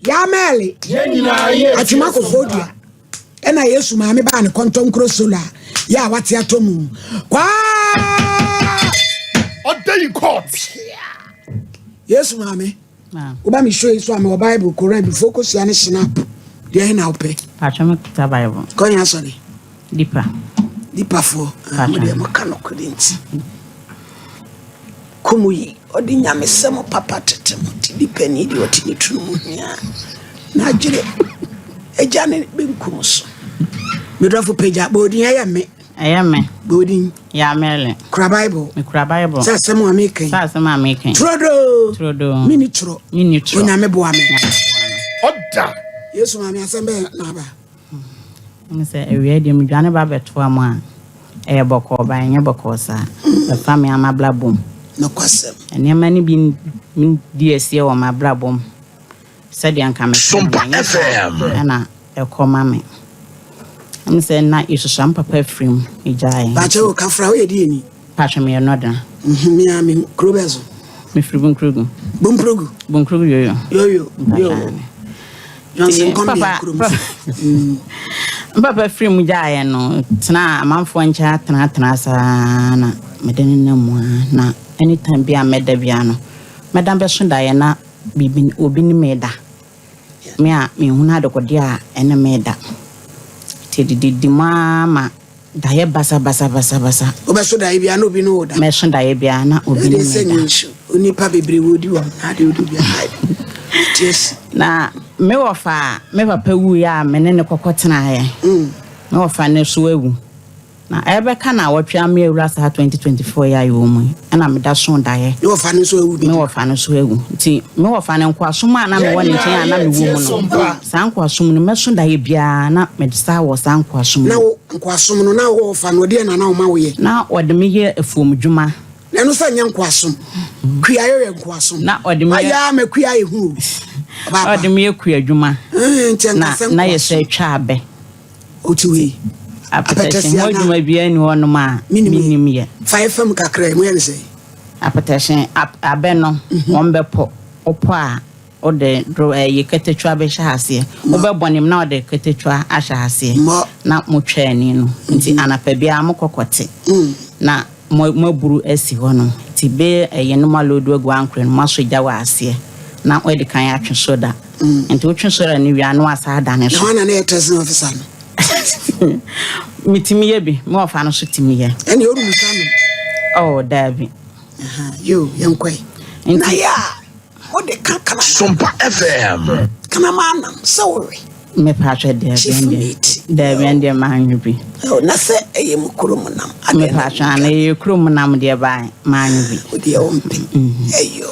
ya mele atuma ko fodia ena Yesu ma me ba ne konton krosola ya wate atomu kwa Oday court Yesu ma me oba mi show Yesu am Bible correct before focus ya ne snap dey na ope Patron ta Bible konya sorry deeper for mo dey mo kanu kredenti kumuyi odi nyame semo papa tete mo di pani di otini tunu nya na jire ejane benkum so me dofo peja bodi ya me bodi ya mele kura Bible me kura Bible sa semo ameken trodo mini tro onyame bo ame oda Yesu ma me asembe na ba me say ewe de me dwane ba beto am a e boko ba nye boko sa the family amabla bom no kwasem ene mani bi di ese o mabla bom said yanka me Sumpa FM ana e koma me am say na isusam papa frame ijai ba che o kafra o yedi eni patch me no da mi ami krobezo me free bunkrugu yo Johnson Kombia Papa frame jai no tena amanfo ncha tena sana medeni na mu na anytime bia meda bia no medam be so dae na bibi obi ni meda me a me huna de kode a ene meda ti mama dae basa oba so dae bia na obi no oda me so dae bia na obi ni meda oni pa bebre wodi wa na de wodi bia yes na me wofa me papa wu ya me ne kokotena ye me wofa ne so ewu na ebe kana watwa me ewura sa 2024 ya yo mu na me da so dae me wofa ne so ewu me wofa ne so ewu ti me wofa ne nkwasom na me woni nchen na me wo mu no sa nkwasom no me so dae bia na me sa wo sa nkwasom na nkwasom no na wo wofa no de na wo ma wo ye na ode me ye afuom dwuma na no sa nya nkwasom kua ye nkwasom na ode me aya me kua ye hu ode me ye kua dwuma na ye se twa abe otiwe apatesi mo dwuma bia ni wono ma minim ye 5 fam kakra mo ye se apatesi abe no won po opo a ode dro ye ketetwa be hase obe bonim na ode ketetwa ahya hase na mo twani no nti anapa bia mo kokote na mo buru esi hono ti be ye no malodu agu ankre no maso gyawa ase na odi kan atwe soda nti otwe soda ni wi anu asa da ne so na etresin officer no mitimi ye bi mo ofa no so timi ye ene oru mutano oh dabi yo yankwai na ya odi kan kana Sumpa FM kana manam sorry me patche dabi ande manyu bi na se eye mukuru munam me patche na ye kuru munam de ba manyu bi odi ompe eyo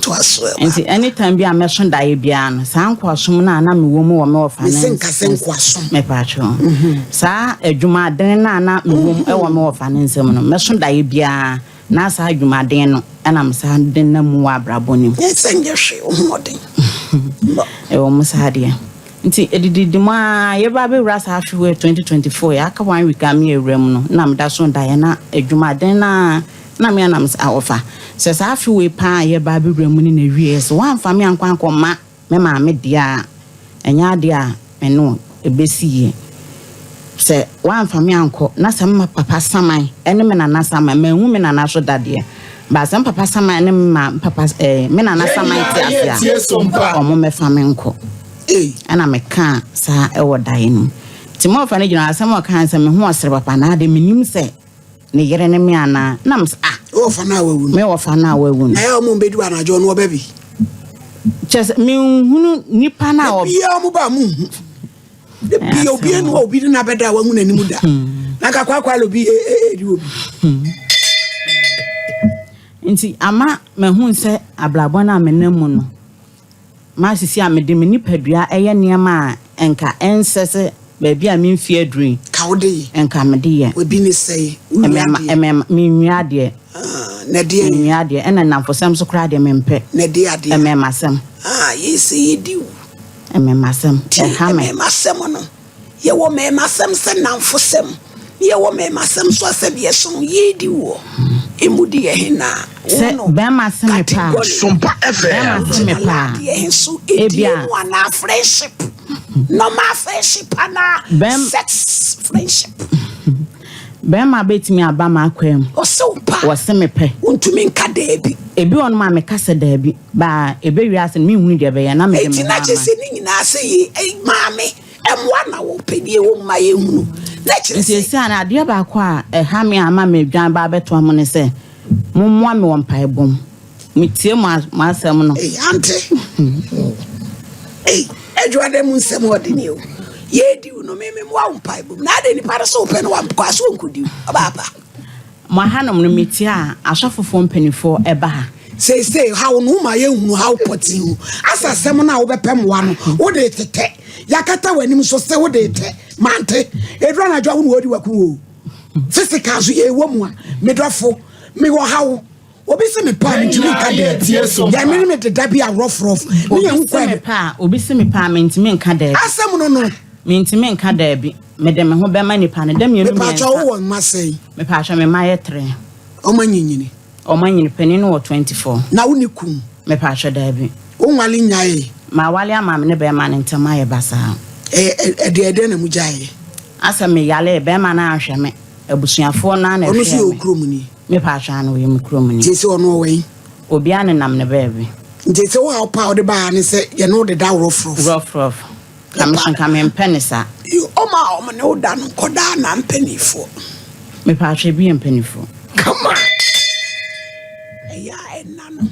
to aswe nti anytime bia me so dae bia no sa nkwasom na me wo mu wo me ofa na se nkwasom me patche sa adwuma den na me wo mu e wo me ofa na nsem no me so dae bia na sa adwuma den no ana me sa den na mu wa braboni senje hwe o modern e wo mu sa de nti edidi ma ye ba be wura sa ahwe 2024 ya aka 1 week am ewram no na me da so dae na adwuma den na me anam sa ofa se sa ahwe pa ye ba be wram ni na wie so wan fa me ankwan ma me ma me dia enya dia me no ebesiye se wan fa me anko na se ma papa saman ene me na saman ma hu me na so dade ba se papa saman ene ma papa me na saman ti afia o mo me fa me nko ana me ka sa e wodae no ti mo fa ne gina asem o kan se me hu osere papa na de minim se ne yere ne me ana na m o fa na wawu me wo fa na wawu na ya mo bedu anajo no obabi chese me hunu nipa na o bia mo ba mu de bia obi enu obi na beda wawu na nimu da na ka kwa lobi di obi nti ama me hu se ablabo na me namu no ma sisi amede me nipadua eye niam enka ensese ba bia me mfie adrin ka wode enka mede ye obi ni sei me nwiade na de nwiade ena namfosem so kra de mempe na de ade masem yes yedi masem ha me masem no ye wo me masem se namfosem ye wo me masem so asebie so yedi wo Emudi ehina. Bema semi pa. Sumpa FM. Semi pa. Yesu ebia na friendship. Normal friendship and sex friendship. Bema betimi aba ma akwam. O se upa. O se me pe. Untumi nka debi. Ebi on ma me kasa debi. Ba ebe wiase me hunu de be ya na me de me. Eti na chese ni nyina ase yi maame emwa na wo pedie wo ma ye hunu. Na chese esi ana ade ba kwa ha me ama me dwan ba beto am ne se. Mommoa me won pae bom. Me tie ma asem no. Ante. Edwade mu nsem odini o. Ye di no me mo pae bom. Na de ni para so pe no am kwa so nkudi. Aba. Ma hanom no metie a asofofo mpanifo eba ha. Say how no ma ye hunu how poti hu. Asa sem na wo bepem wa no. Wo de tete. Yakata wanim so se wo de tete. Mante. Edwa na dwa wo odi waku o. Physical so ye wo mu a. Medrofo. Me wo how. Obi se me pa me timi ka de. Ya me de dabi a rough. Me ye hu kwa. Obi se me pa me ntimi nka de. Asem no. Me ntimi nka de bi. Me de me ho be ma nipa ne dem yenu me. Me pa cho wo masai. Me pa cho me ma ye 3. O manyinyini. O manyini pani no 24. Na wo ni kum. Me pa cho da bi. O nwale nyae. Ma wale ama me ne be ma ne ntama ye basa. Ede na mu jae. Asa me yale be ma na ahwe me. Abusuafo na na hwe. Ono si okrom ni. Me pa cho na wo ye me krom ni. Tese ono we. Obi ane nam ne bebe. Tese wo ha pa o de ba ne se ye no de da rough. Come penisa. You oma ne oda no koda na mpanifo. Me pa cho bi mpanifo. Come on. Ya enano.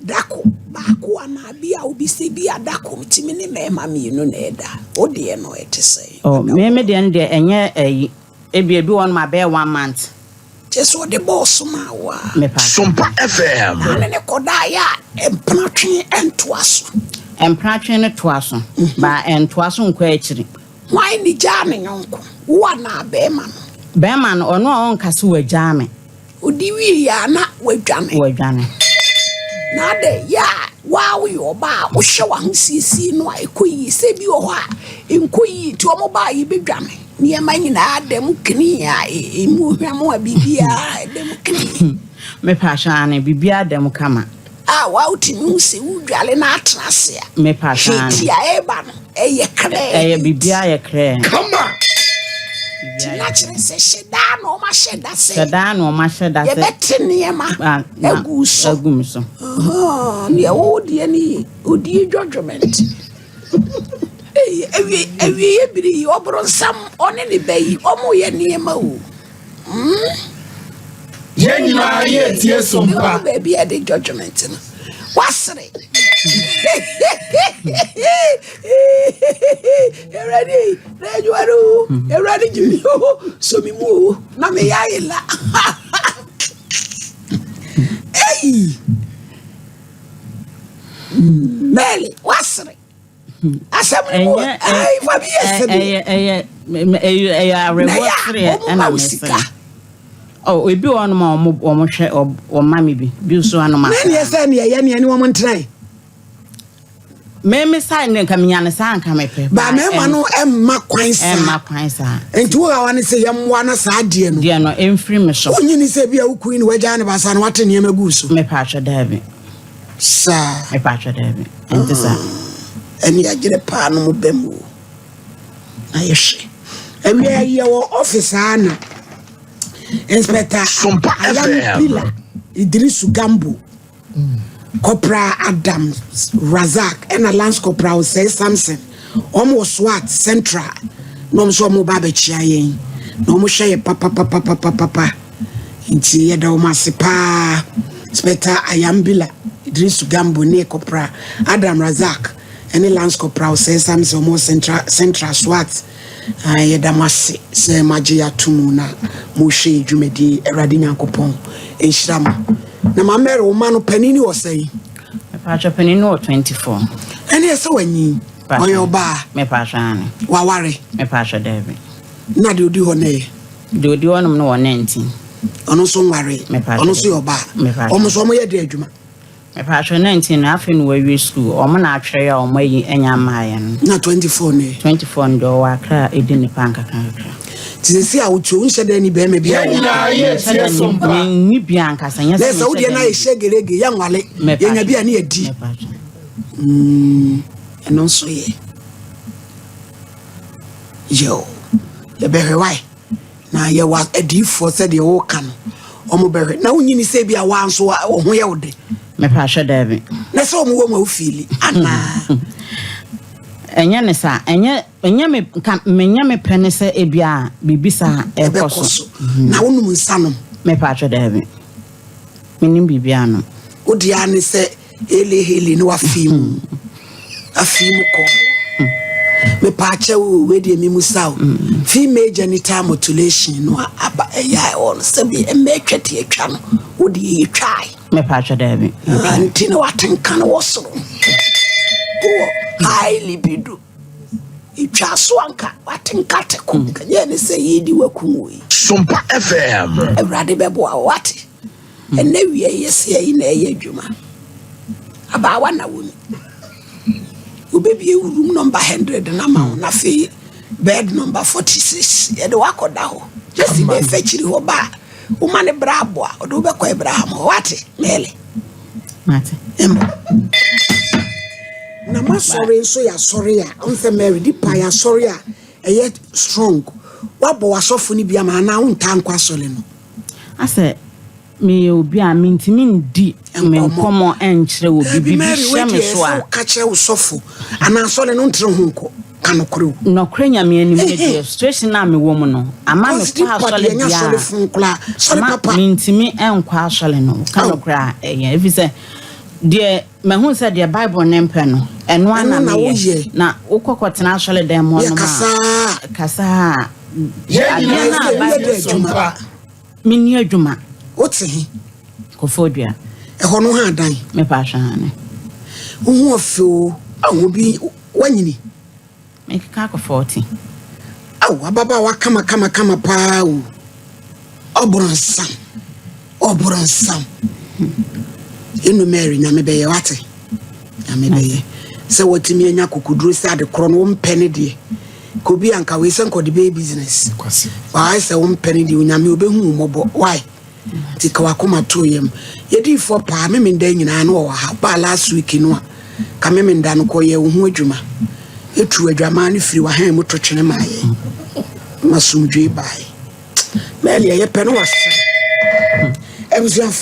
Dako baako ana bia obi se bia dako mtimi ne mema mienu na eda. O de no etese. Oh, me de enye ebi won ma be 1 month. Jesu de boss ma wa. Me pa. Sumpa FM. Na ne koda ya empratwe entoaso. Empratwe ne toaso. Ba entoaso nkwa akiri. Why ni jame nyonko. Wa na be ma no. Be ma no ono on kase wa jame. Odi wi ya na wadwane. Na de ya wa wi oba wo hye wa hosisi no ekoyi se bi wo ha enkoyi ti omo ba yi bedwane ne ma nyina adem kini ya emu hwamo abibia adem kini me pa shane bibia adem kama wa utimi usi udwale na atrase a me pa shane ti ya eba no eye kre eye bibia ye kre come on na chire se sheda no ma sheda se ye betene ma agumso ne odi judgment ewie biri obro sam one ne bayi omo ye ne ma o ye nyina ye tie sompa baby e de judgment no wasre ready ready Jimmy so mi mu na me ya ila hey Meli wasre asamu ay fabi reward and I'm oh, we be on my share or mammy be so anoma. Yes, any woman try. Me sign and coming on a sang come up. But me no Emma Quince. And 2 hours say one aside, dear no, infirmation. When you say be a queen where Janabas and what in your goose. Me patcha Davy. Sir, me patcha Davy. And this and ya get a panel bemu. I say, and we are your officer. Inspector Sumpa FM Idris Gambo Corporal Adams Razak and a Lance Corporal say something almost SWAT Central no so mo ba be chia yen no mo hye papa inti ye da o masipa Inspector Ayambila Idris Gambo ne Corporal Adam Razak and a Lance Corporal say something almost Central SWAT Yedamasi se magia tumuna mushi jumedi eradi nyankopon enhirama na mamere wo ma no panini wo sei me pacha panini wo 24 ene ese wanyi oyoba me pacha ani waware me pacha David na de odi ho ne de odi ho no 19 ono so nware ono so yoba omo so mo ye de adwuma me pacha 19 afi no we school omo na atwere ya omo yi enya maaye na 24 ne 24 ndo wa kra edini panka kan Tisi a utu unse de ni be me bia ni bia nkasa nya se so de na ye shegerege ya nwale ye nya bia na edi eno so ye yo ye be why na ye wa edifo se de wo kan omo be na unyini se bia wa nso wo ho ye wode me pa hwe dabi na so omo wo ma ofili ana enya ne sa enya me pene se ebia bibisa ekoso na wonum nsanom me pa hwe dabi menim bibia no odi ane se ele no afim afim ko me pa chewo we de mi musaw female genital mutilation no aba ya on se bi emetwete atwa no odi yetwai me pa hwe dabi anti no watenka no wosoro high libido itwa so anka watenka te ko kanye ne se yedi wakunwe Sumpa FM Everade bebo awati ene wie yesi yi na eye adwuma aba wa na woni obebi room number 100 na ma na fe bed number 46 ye de wakoda ho jesi be fechiri ho ba o mane brabo a do be ko Abraham wati mele mate embo na ma sorry so ya sorry a onse Mary di pa ya sorry a eye strong wabo wasofo ni bia ma na unta nkwa sole no ase me obi a mintimi ndi me nkomo enkyere obi bibi hyame so a ka kye usofo ana sole no ntre ho nko kanokoro nokre nyame anim ne situation na me wo mu no ama me kwa sole bia sole funkula sole papa mintimi enkwa sole no kanokra efise de me hu se de Bible ne mpe no eno ana me na ukokotena sole dem mo no ma kasa mini adwuma otihi kofodua eho no ha dan me pa hwane hu ofo awobi wanyini me ka ko 40 ababa wa kama pa o obronsan enu Mary na me be ye wate na me be ye se wotimi anya kokuduro se ade kro no mpene de ko bi anka we sen ko de be business why se mpene de onyame obehu mobo why tika wakoma to yem ye di for pa me nda nyina no wo ha ba last week no ka me nda no ko ye wo hu adwuma etu adwama ne firi wa han mu to twene maaye masumdwe bai Mary ye pe no wase